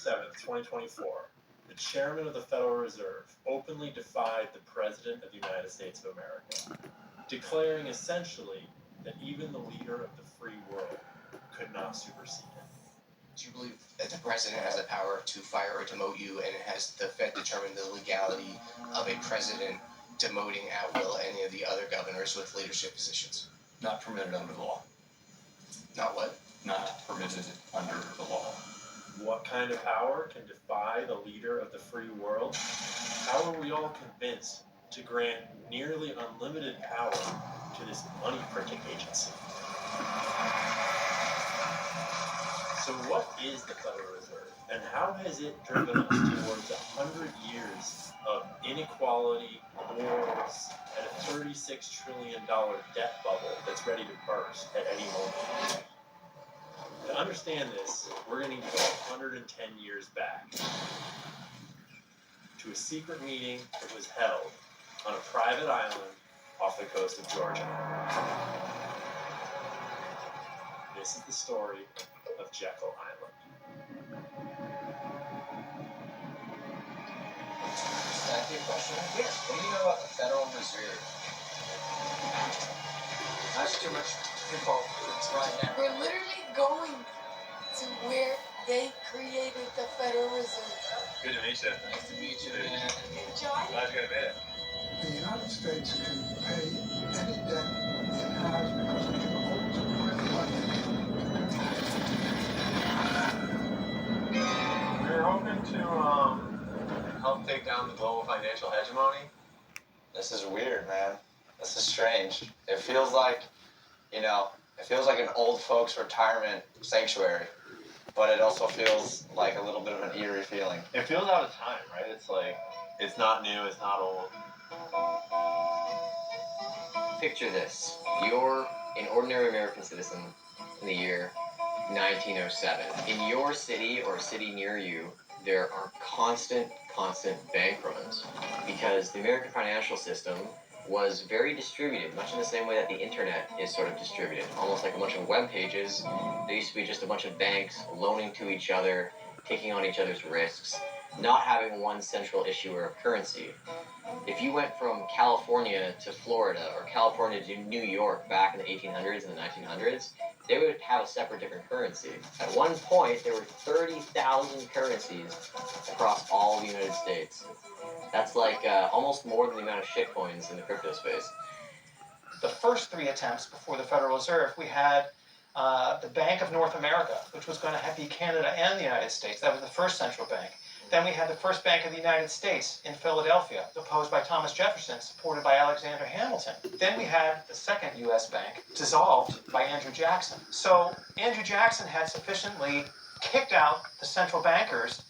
7th, 2024, the chairman of the Federal Reserve openly defied the President of the United States of America, declaring essentially that even the leader of the free world could not supersede him. Do you believe that the president has the power to fire or demote you, and has the Fed determined the legality of a president demoting at will any of the other governors with leadership positions? Not permitted under the law. Not what? Not permitted under the law. What kind of power can defy the leader of the free world? How are we all convinced to grant nearly unlimited power to this money printing agency? So what is the Federal Reserve, and how has it driven us towards 100 years of inequality, wars, and a $36 trillion debt bubble that's ready to burst at any moment? To understand this, we're going to need to go 110 years back to a secret meeting that was held on a private island off the coast of Georgia. This is the story of Jekyll Island. Can I ask you a question? Yes. What do you know about the Federal Reserve? Not too much info right now. We're literally going to where they created the Federal Reserve. Good to meet you. Nice to meet you, man. Enjoy. Glad you got a minute. The United States can pay any debt it has because it can always print money. We were hoping to help take down the global financial hegemony. This is weird, man. This is strange. It feels like, it feels like an old folks retirement sanctuary, but it also feels like a little bit of an eerie feeling. It feels out of time, right? It's like, it's not new, it's not old. Picture this. You're an ordinary American citizen in the year 1907. In your city or a city near you, there are constant bank runs because the American financial system was very distributed, much in the same way that the internet is sort of distributed. Almost like a bunch of web pages. There used to be just a bunch of banks loaning to each other, taking on each other's risks, not having one central issuer of currency. If you went from California to Florida or California to New York back in the 1800s and the 1900s, they would have a separate different currency. At one point, there were 30,000 currencies across all the United States. That's like almost more than the amount of shitcoins in the crypto space. The first three attempts before the Federal Reserve, we had the Bank of North America, which was going to be Canada and the United States. That was the first central bank. Then we had the first Bank of the United States in Philadelphia, proposed by Thomas Jefferson, supported by Alexander Hamilton. Then we had the second U.S. bank, dissolved by Andrew Jackson. So Andrew Jackson had sufficiently kicked out the central bankers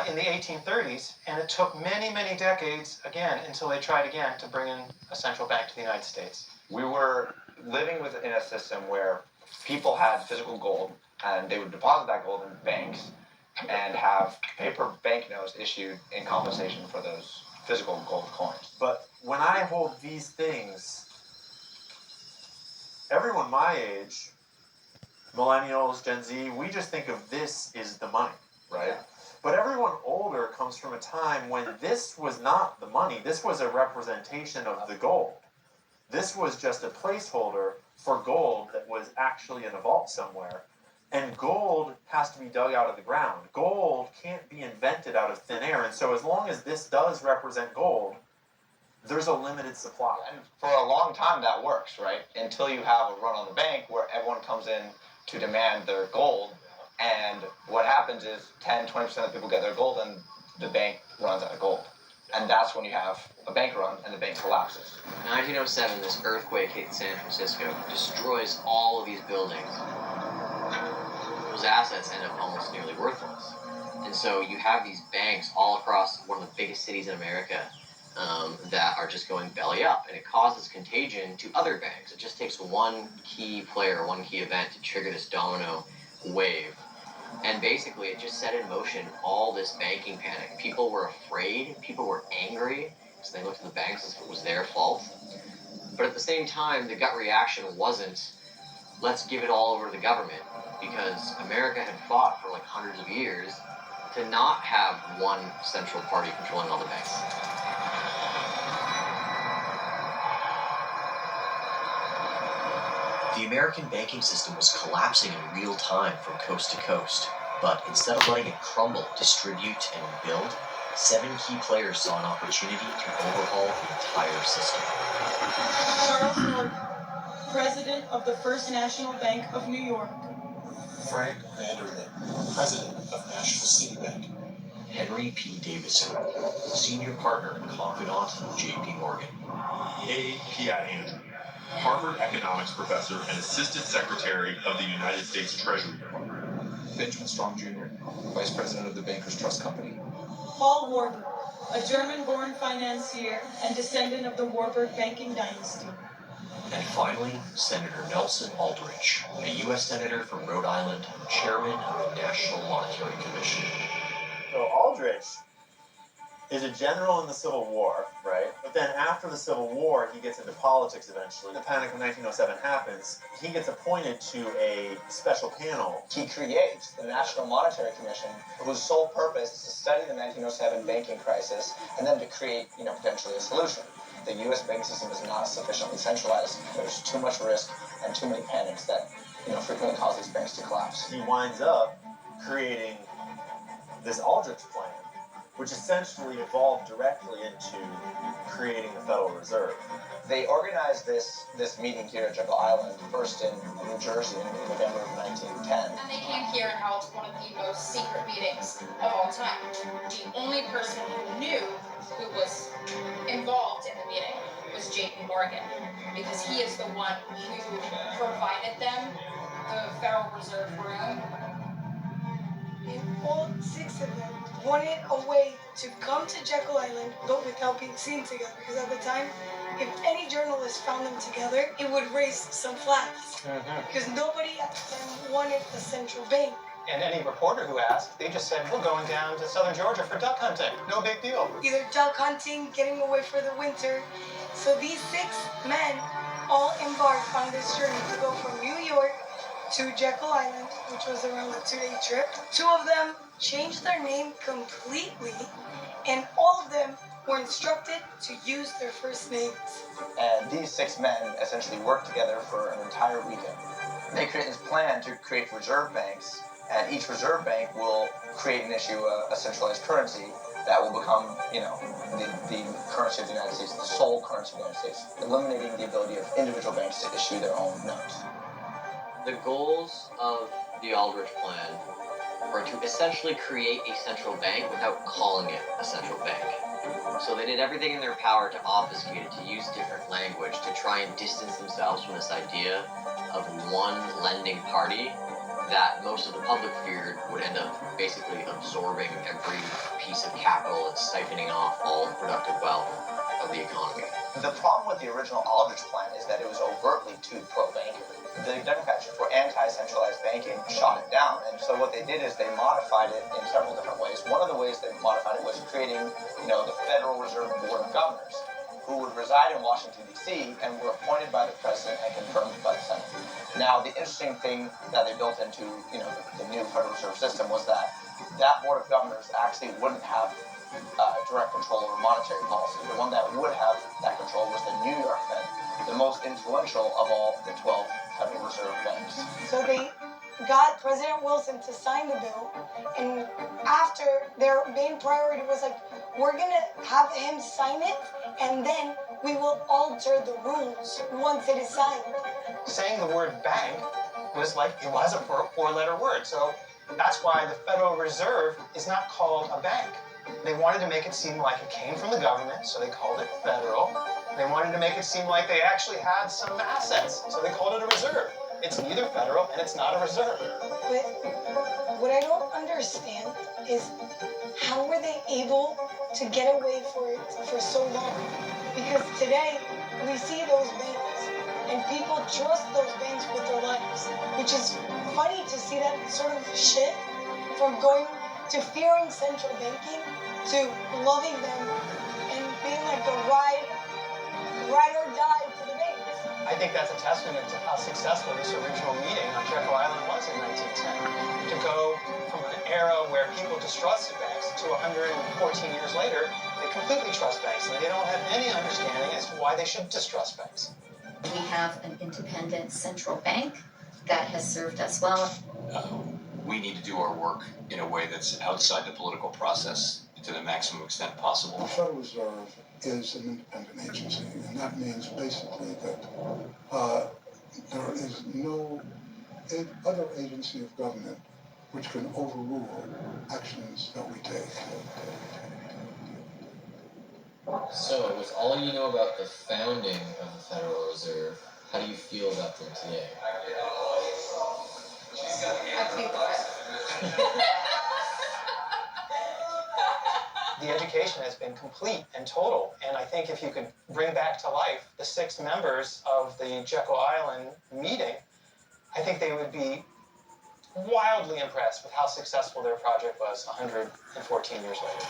in the 1830s, and it took many, many decades, again, until they tried again to bring in a central bank to the United States. We were living within a system where people had physical gold, and they would deposit that gold in banks and have paper banknotes issued in compensation for those physical gold coins. But when I hold these things, everyone my age, millennials, Gen Z, we just think of this as the money, right? But everyone older comes from a time when this was not the money. This was a representation of the gold. This was just a placeholder for gold that was actually in a vault somewhere. And gold has to be dug out of the ground. Gold can't be invented out of thin air. And so as long as this does represent gold, there's a limited supply. And for a long time that works, right? Until you have a run on the bank where everyone comes in to demand their gold. And what happens is 10, 20% of the people get their gold and the bank runs out of gold. And that's when you have a bank run and the bank collapses. In 1907, this earthquake hit San Francisco, destroys all of these buildings. Those assets end up almost nearly worthless. And so you have these banks all across one of the biggest cities in America that are just going belly up. And it causes contagion to other banks. It just takes one key player, one key event to trigger this domino wave. And basically, it just set in motion all this banking panic. People were afraid. People were angry. So they looked at the banks as if it was their fault. But at the same time, the gut reaction wasn't, let's give it all over to the government. Because America had fought for like hundreds of years to not have one central party controlling all the banks? The American banking system was collapsing in real time from coast to coast, but instead of letting it crumble, distribute, and rebuild, 7 key players saw an opportunity to overhaul the entire system. Charles Norton, President of the First National Bank of New York. Frank Vanderlyn, President of National City Bank. Henry P. Davison, Senior Partner and Confidant of J.P. Morgan. A. P.I. Andrew, Harvard Economics Professor and Assistant Secretary of the United States Treasury Department. Benjamin Strong Jr., Vice President of the Bankers Trust Company. Paul Warburg, a German-born financier and descendant of the Warburg banking dynasty. And finally, Senator Nelson Aldrich, a U.S. Senator from Rhode Island, Chairman of the National Monetary Commission. So Aldrich is a general in the Civil War, right? But then after the Civil War, he gets into politics eventually. The Panic of 1907 happens. He gets appointed to a special panel. He creates the National Monetary Commission, whose sole purpose is to study the 1907 banking crisis and then to create, potentially a solution. The U.S. banking system is not sufficiently centralized. There's too much risk and too many panics that, frequently cause these banks to collapse. He winds up creating this Aldrich plan, which essentially evolved directly into creating the Federal Reserve. They organized this meeting here at Jekyll Island, first in New Jersey in November of 1910. And they came here and held one of the most secret meetings of all time. The only person who knew who was involved in the meeting was J.P. Morgan, because he is the one who provided them the Federal Reserve room. And all 6 of them wanted a way to come to Jekyll Island, but without being seen together. Because at the time, if any journalist found them together, it would raise some flags. Because nobody at the time wanted a central bank. And any reporter who asked, they just said, we're going down to southern Georgia for duck hunting. No big deal. Either duck hunting, getting away for the winter. So these 6 men all embarked on this journey to go from New York to Jekyll Island, which was around a 2-day trip. 2 of them changed their name completely, and all of them were instructed to use their first names. And these 6 men essentially worked together for an entire weekend. They created this plan to create reserve banks, and each reserve bank will create and issue a centralized currency that will become, the currency of the United States, the sole currency of the United States, eliminating the ability of individual banks to issue their own notes. The goals of the Aldrich Plan were to essentially create a central bank without calling it a central bank. So they did everything in their power to obfuscate it, to use different language, to try and distance themselves from this idea of one lending party that most of the public feared would end up basically absorbing every piece of capital and siphoning off all the productive wealth of the economy. The problem with the original Aldrich Plan is that it was overtly too pro-banking. The Democrats were anti-centralized banking, shot it down, and so what they did is they modified it in several different ways. One of the ways they modified it was creating, the Federal Reserve Board of Governors, who would reside in Washington, D.C., and were appointed by the President and confirmed by the Senate. Now, the interesting thing that they built into, the new Federal Reserve System was that Board of Governors actually wouldn't have direct control over monetary policy. The one that would have that control was the New York Fed, the most influential of all the 12 Federal Reserve banks. So they got President Wilson to sign the bill, and after, their main priority was we're gonna have him sign it, and then we will alter the rules once it is signed. Saying the word bank was it was a 4-letter word. So that's why the Federal Reserve is not called a bank. They wanted to make it seem like it came from the government, so they called it federal. They wanted to make it seem like they actually had some assets, so they called it a reserve. It's neither federal and it's not a reserve. But what I don't understand is how were they able to get away for so long? Because today we see those banks and people trust those banks with their lives, which is funny to see that sort of shift from going to fearing central banking to loving them and being like a ride or die for the banks. I think that's a testament to how successful this original meeting on Jekyll Island was in 1910. To go from an era where people distrusted banks to 114 years later, they completely trust banks and they don't have any understanding as to why they should distrust banks. We have an independent central bank that has served us well. We need to do our work in a way that's outside the political process to the maximum extent possible. The Federal Reserve is an independent agency, and that means basically that there is no other agency of government which can overrule actions that we take. So, with all you know about the founding of the Federal Reserve, how do you feel about them today? I plead the fifth. The education has been complete and total, and I think if you could bring back to life the 6 members of the Jekyll Island meeting, I think they would be wildly impressed with how successful their project was 114 years later.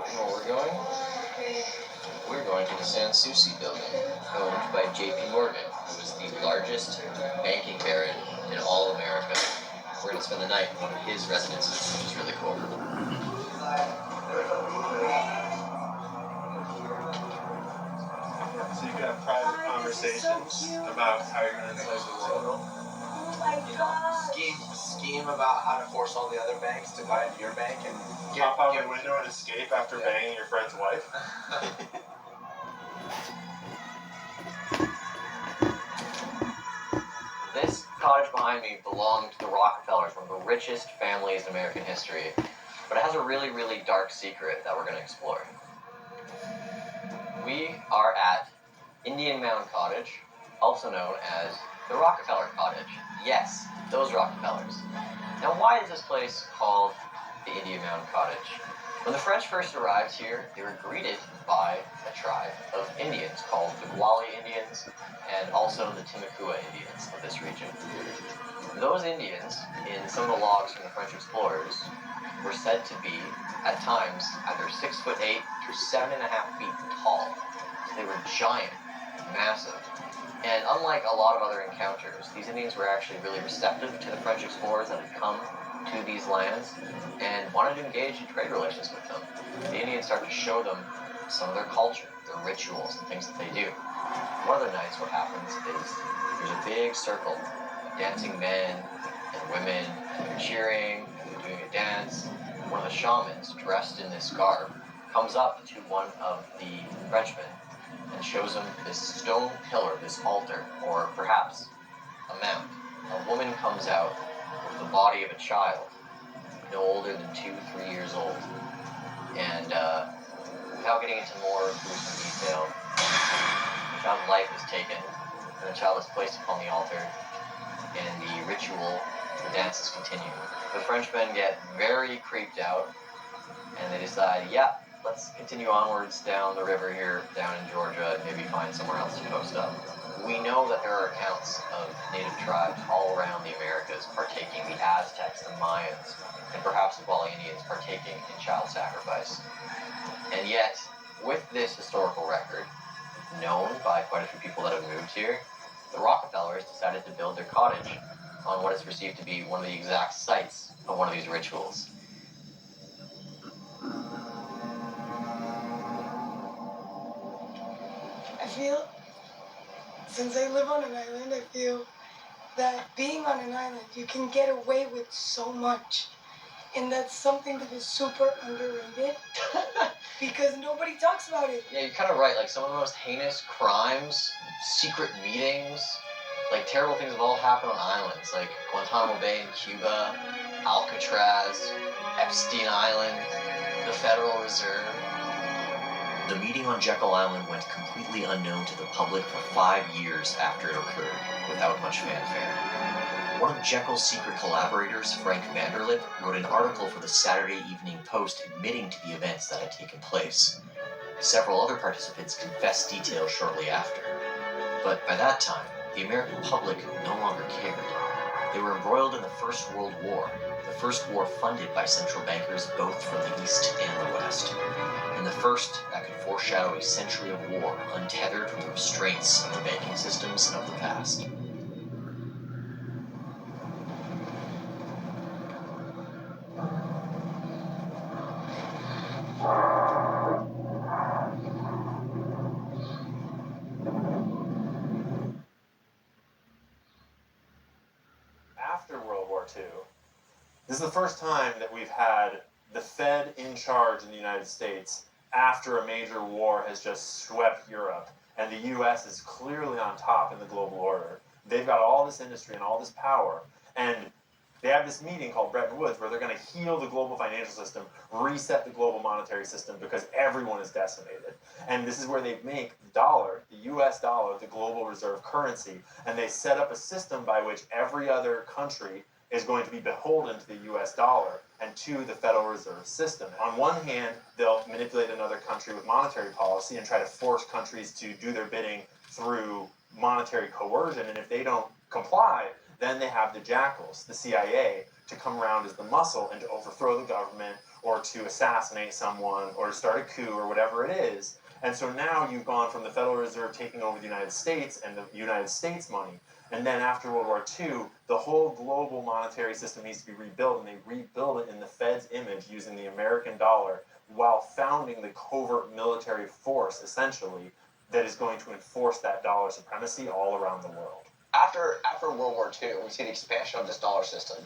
You know where we're going? We're going to the Sans Souci building, owned by J.P. Morgan, who is the largest banking baron in all of America. We're going to spend the night in one of his residences, which is really cool. So you can have private conversations about how you're going to slice the world. Scheme about how to force all the other banks to buy into your bank and Hop out the window and escape after banging your friend's wife. This cottage behind me belonged to the Rockefellers, one of the richest families in American history, but it has a really, really dark secret that we're going to explore. We are at Indian Mound Cottage, also known as the Rockefeller Cottage. Yes, those Rockefellers. Now, why is this place called the Indian Mound Cottage? When the French first arrived here, they were greeted by a tribe of Indians called the Gwali Indians and also the Timucua Indians of this region. Those Indians, in some of the logs from the French explorers, were said to be, at times, either 6'8" to 7.5 feet tall. So they were giant, massive. And unlike a lot of other encounters, these Indians were actually really receptive to the French explorers that had come to these lands and wanted to engage in trade relations with them. The Indians started to show them some of their culture, their rituals, and things that they do. One of the nights, what happens is there's a big circle, dancing men and women, and they're cheering, and they're doing a dance. One of the shamans, dressed in this garb, comes up to one of the Frenchmen and shows him this stone pillar, this altar, or perhaps a mound. A woman comes out with the body of a child, no older than 2-3 years old. And without getting into more gruesome detail, the child's life is taken, and the child is placed upon the altar, and the ritual, the dances continue. The Frenchmen get very creeped out, and they decide, yeah, let's continue onwards down the river here, down in Georgia, and maybe find somewhere else to post up. We know that there are accounts of native tribes all around the Americas partaking, the Aztecs, the Mayans, and perhaps the Gwali Indians partaking in child sacrifice. And yet, with this historical record, known by quite a few people that have moved here, the Rockefellers decided to build their cottage on what is perceived to be one of the exact sites of one of these rituals. I feel, since I live on an island, I feel that being on an island, you can get away with so much. And that's something that is super underrated because nobody talks about it. Yeah, you're kind of right. Like, some of the most heinous crimes, secret meetings, like, terrible things have all happened on islands, like Guantanamo Bay in Cuba, Alcatraz, Epstein Island, the Federal Reserve. The meeting on Jekyll Island went completely unknown to the public for 5 years after it occurred, without much fanfare. One of Jekyll's secret collaborators, Frank Vanderlip, wrote an article for the Saturday Evening Post admitting to the events that had taken place. Several other participants confessed details shortly after. But by that time, the American public no longer cared. They were embroiled in the First World War, the first war funded by central bankers both from the East and the West, and the first that could foreshadow a century of war untethered from the restraints of the banking systems of the past. After World War II, this is the first time that we've had the Fed in charge in the United States after a major war has just swept Europe, and the US is clearly on top in the global order. They've got all this industry and all this power, and they have this meeting called Bretton Woods where they're going to heal the global financial system, reset the global monetary system because everyone is decimated. And this is where they make the dollar, the US dollar, the global reserve currency, and they set up a system by which every other country is going to be beholden to the US dollar and to the Federal Reserve System. On one hand, they'll manipulate another country with monetary policy and try to force countries to do their bidding through monetary coercion, and if they don't comply, then they have the jackals, the CIA, to come around as the muscle and to overthrow the government or to assassinate someone or to start a coup or whatever it is. And so now you've gone from the Federal Reserve taking over the United States and the United States money. And then after World War II, the whole global monetary system needs to be rebuilt, and they rebuild it in the Fed's image using the American dollar while founding the covert military force, essentially, that is going to enforce that dollar supremacy all around the world. After World War II, we see the expansion of this dollar system.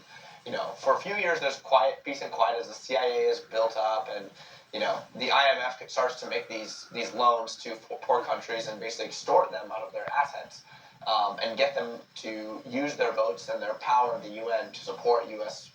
You know, for a few years, there's peace and quiet as the CIA is built up, and you know, the IMF starts to make these loans to poor countries and basically extort them out of their assets, and get them to use their votes and their power in the UN to support U.S.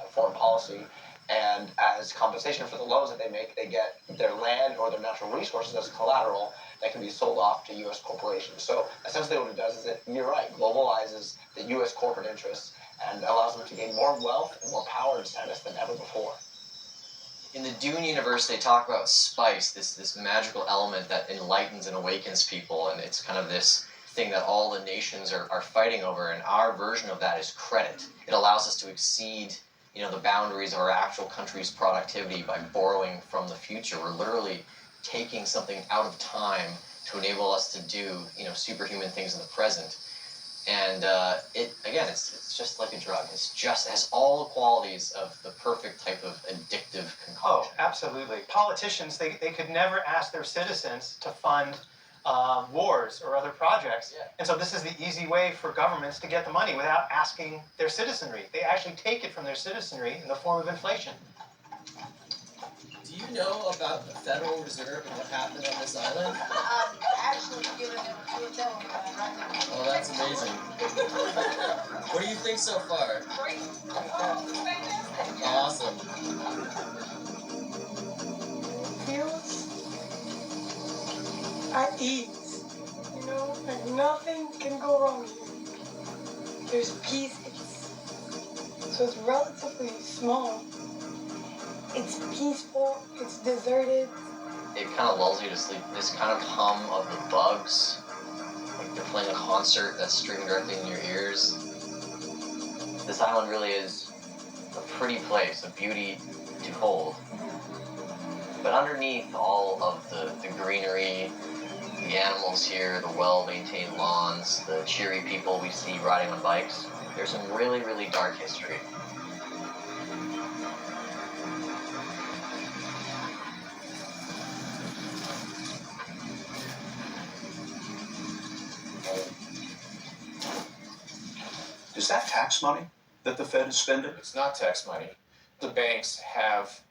Foreign policy. And as compensation for the loans that they make, they get their land or their natural resources as collateral that can be sold off to U.S. corporations. So essentially what it does is you're right, globalizes the U.S. corporate interests and allows them to gain more wealth and more power and status than ever before. In the Dune universe, they talk about spice, this magical element that enlightens and awakens people, and it's kind of this thing that all the nations are fighting over, and our version of that is credit. It allows us to exceed the boundaries of our actual country's productivity by borrowing from the future. We're literally taking something out of time to enable us to do, superhuman things in the present. And it's just like a drug. It has all the qualities of the perfect type of addictive concoction. Oh, absolutely. Politicians, they could never ask their citizens to fund wars or other projects. Yeah. And so this is the easy way for governments to get the money without asking their citizenry. They actually take it from their citizenry in the form of inflation. Do you know about the Federal Reserve and what happened on this island? Actually, giving them to them right now. Oh, that's amazing. What do you think so far? Great. Awesome. Feels at ease. Like nothing can go wrong here. There's peace. So it's relatively small. It's peaceful. It's deserted. It kind of lulls you to sleep. This kind of hum of the bugs, like they're playing a concert that's streaming directly in your ears. This island really is a pretty place, a beauty to hold. But underneath all of the greenery, the animals here, the well-maintained lawns, the cheery people we see riding on bikes, there's some really, really dark history. Is that tax money that the Fed is spending? It's not tax money. The banks have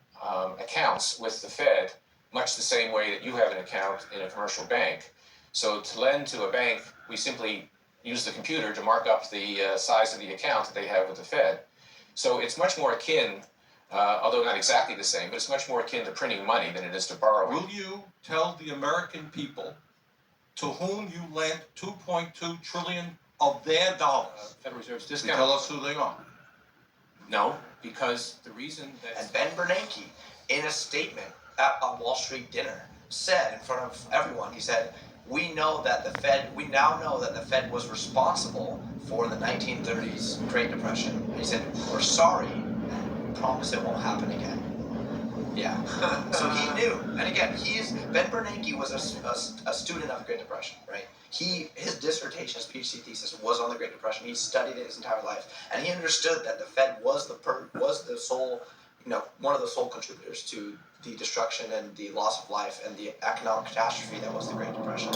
accounts with the Fed, much the same way that you have an account in a commercial bank. So to lend to a bank, we simply use the computer to mark up the size of the account that they have with the Fed. So it's much more akin, although not exactly the same, but it's much more akin to printing money than it is to borrowing. Will you tell the American people to whom you lent $2.2 trillion of their dollars? Federal Reserve's To discount. tell us who they are. No, because the reason that... And Ben Bernanke, in a statement at a Wall Street dinner, said in front of everyone, he said, we now know that the Fed was responsible for the 1930s Great Depression. He said, we're sorry, and promise it won't happen again. Yeah. So he knew. And again, Ben Bernanke was a student of the Great Depression, right? His dissertation, his PhD thesis was on the Great Depression. He studied it his entire life. And he understood that the Fed was the sole, one of the sole contributors to the destruction and the loss of life and the economic catastrophe that was the Great Depression.